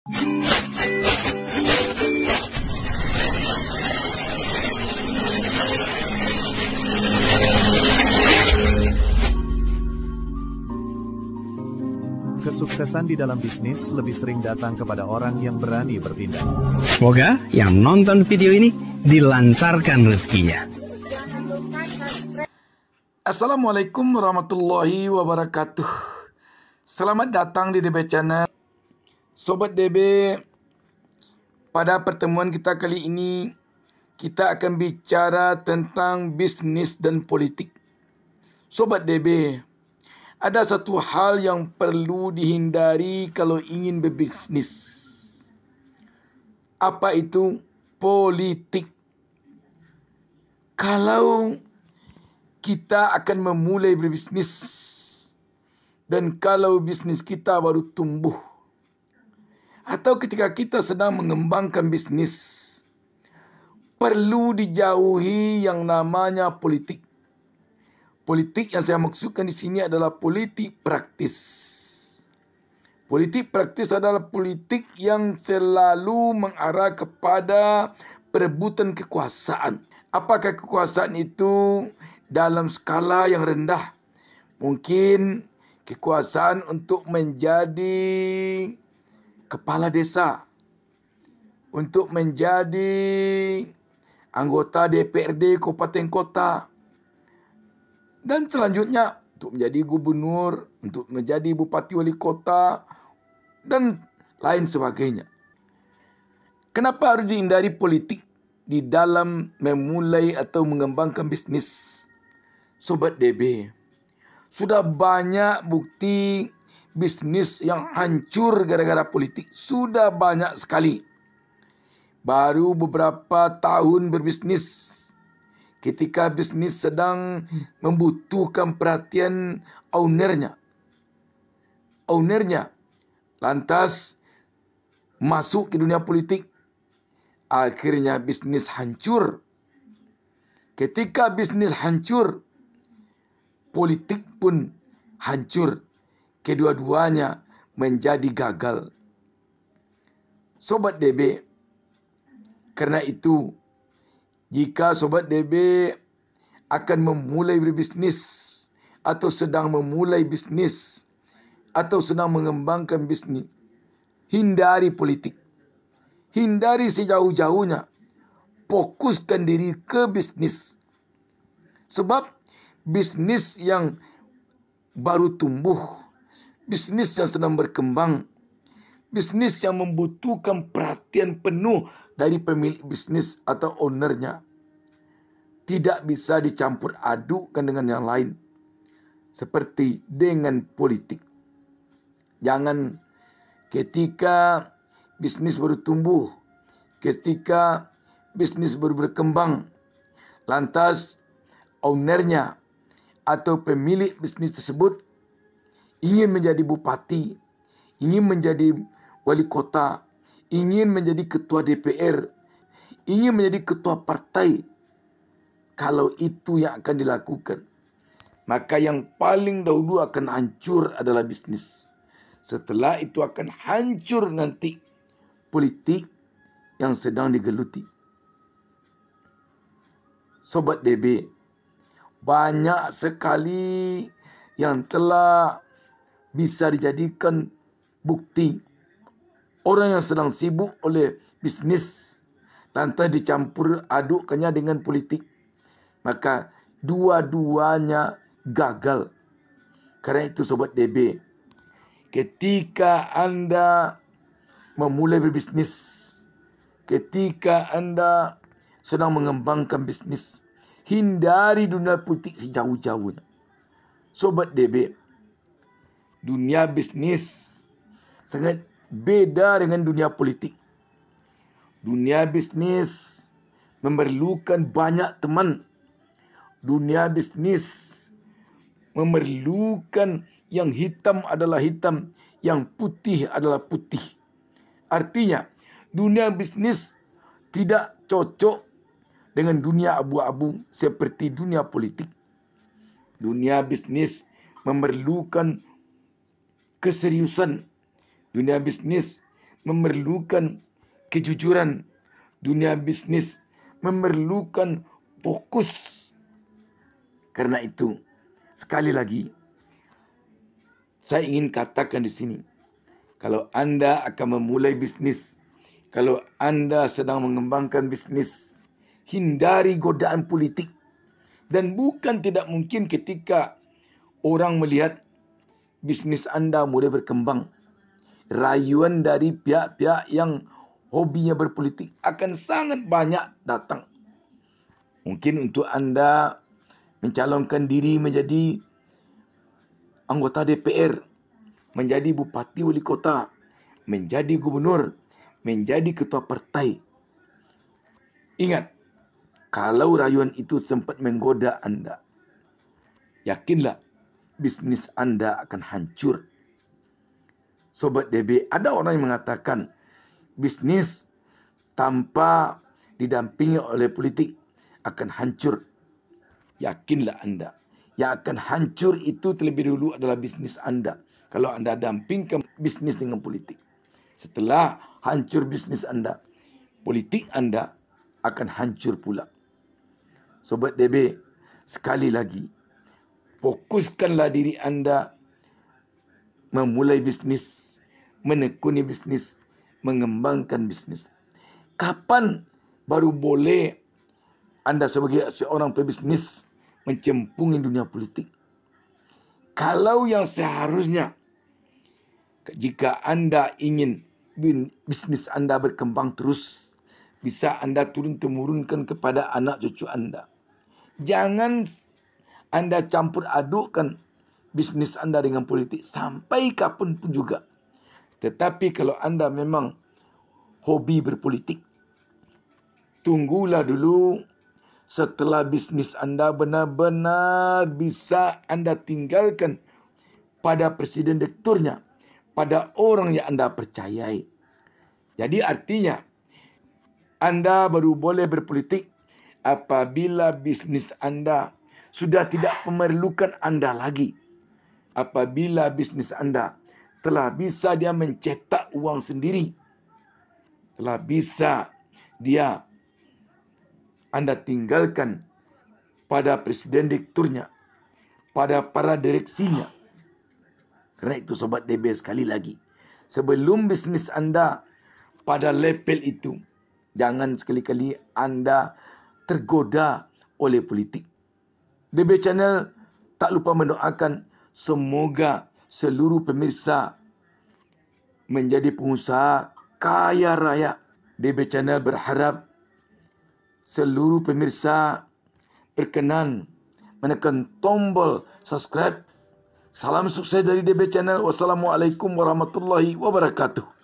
Kesuksesan di dalam bisnis lebih sering datang kepada orang yang berani bertindak. Semoga yang nonton video ini dilancarkan rezekinya. Assalamualaikum warahmatullahi wabarakatuh. Selamat datang di DB Channel. Sobat DB, pada pertemuan kita kali ini, kita akan bicara tentang bisnis dan politik. Sobat DB, ada satu hal yang perlu dihindari kalau ingin berbisnis. Apa itu? Politik. Kalau kita akan memulai berbisnis dan kalau bisnis kita baru tumbuh, atau ketika kita sedang mengembangkan bisnis, perlu dijauhi yang namanya politik. Politik yang saya maksudkan di sini adalah politik praktis. Politik praktis adalah politik yang selalu mengarah kepada perebutan kekuasaan. Apakah kekuasaan itu dalam skala yang rendah? Mungkin kekuasaan untuk menjadi kepala desa, untuk menjadi anggota DPRD kabupaten kota, dan selanjutnya untuk menjadi gubernur, untuk menjadi bupati wali kota, dan lain sebagainya. Kenapa harus dihindari politik di dalam memulai atau mengembangkan bisnis? Sobat DB, sudah banyak bukti bisnis yang hancur gara-gara politik. Sudah banyak sekali. Baru beberapa tahun berbisnis, ketika bisnis sedang membutuhkan perhatian ownernya, lantas masuk ke dunia politik, akhirnya bisnis hancur. Ketika bisnis hancur, politik pun hancur. Kedua-duanya menjadi gagal. Sobat DB, karena itu, jika Sobat DB akan memulai berbisnis, atau sedang memulai bisnis, atau sedang mengembangkan bisnis, hindari politik. Hindari sejauh-jauhnya. Fokuskan diri ke bisnis. Sebab bisnis yang baru tumbuh, bisnis yang sedang berkembang, bisnis yang membutuhkan perhatian penuh dari pemilik bisnis atau ownernya, tidak bisa dicampur adukkan dengan yang lain. Seperti dengan politik. Jangan ketika bisnis baru tumbuh, ketika bisnis baru berkembang, lantas ownernya atau pemilik bisnis tersebut ingin menjadi bupati, ingin menjadi wali kota, ingin menjadi ketua DPR, ingin menjadi ketua partai. Kalau itu yang akan dilakukan, maka yang paling dahulu akan hancur adalah bisnis. Setelah itu akan hancur nanti politik yang sedang digeluti. Sobat DB, banyak sekali yang telah bisa dijadikan bukti. Orang yang sedang sibuk oleh bisnis, lantas dicampur adukkannya dengan politik, maka dua-duanya gagal. Karena itu Sobat DB, ketika Anda memulai berbisnis, ketika Anda sedang mengembangkan bisnis, hindari dunia politik sejauh-jauhnya. Sobat DB, dunia bisnis sangat beda dengan dunia politik. Dunia bisnis memerlukan banyak teman. Dunia bisnis memerlukan yang hitam adalah hitam, yang putih adalah putih. Artinya, dunia bisnis tidak cocok dengan dunia abu-abu seperti dunia politik. Dunia bisnis memerlukan keseriusan. Dunia bisnis memerlukan kejujuran. Dunia bisnis memerlukan fokus. Karena itu, sekali lagi, saya ingin katakan di sini, kalau Anda akan memulai bisnis, kalau Anda sedang mengembangkan bisnis, hindari godaan politik. Dan bukan tidak mungkin ketika orang melihat bisnis Anda mulai berkembang, rayuan dari pihak-pihak yang hobinya berpolitik akan sangat banyak datang. Mungkin untuk Anda mencalonkan diri menjadi anggota DPR, menjadi bupati wali kota, menjadi gubernur, menjadi ketua partai. Ingat, kalau rayuan itu sempat menggoda Anda, yakinlah bisnis Anda akan hancur. Sobat DB, ada orang yang mengatakan bisnis tanpa didampingi oleh politik akan hancur. Yakinlah Anda, yang akan hancur itu terlebih dulu adalah bisnis Anda. Kalau Anda dampingkan bisnis dengan politik. Setelah hancur bisnis Anda, politik Anda akan hancur pula. Sobat DB, sekali lagi, fokuskanlah diri Anda memulai bisnis, menekuni bisnis, mengembangkan bisnis. Kapan baru boleh Anda sebagai seorang pebisnis mencemplungi dunia politik? Kalau yang seharusnya, jika Anda ingin bisnis Anda berkembang terus, bisa Anda turun-temurunkan kepada anak cucu Anda. Jangan Anda campur adukkan bisnis Anda dengan politik sampai kapan pun juga. Tetapi kalau Anda memang hobi berpolitik, tunggulah dulu setelah bisnis Anda benar-benar bisa Anda tinggalkan pada presiden direkturnya, pada orang yang Anda percayai. Jadi artinya, Anda baru boleh berpolitik apabila bisnis Anda sudah tidak memerlukan Anda lagi. Apabila bisnis Anda telah bisa dia mencetak uang sendiri, telah bisa dia Anda tinggalkan pada presiden direkturnya, pada para direksinya. Karena itu Sobat DB, sekali lagi, sebelum bisnis Anda pada level itu, jangan sekali-kali Anda tergoda oleh politik. DB Channel tak lupa mendoakan semoga seluruh pemirsa menjadi pengusaha kaya raya. DB Channel berharap seluruh pemirsa berkenan menekan tombol subscribe. Salam sukses dari DB Channel. Wassalamualaikum warahmatullahi wabarakatuh.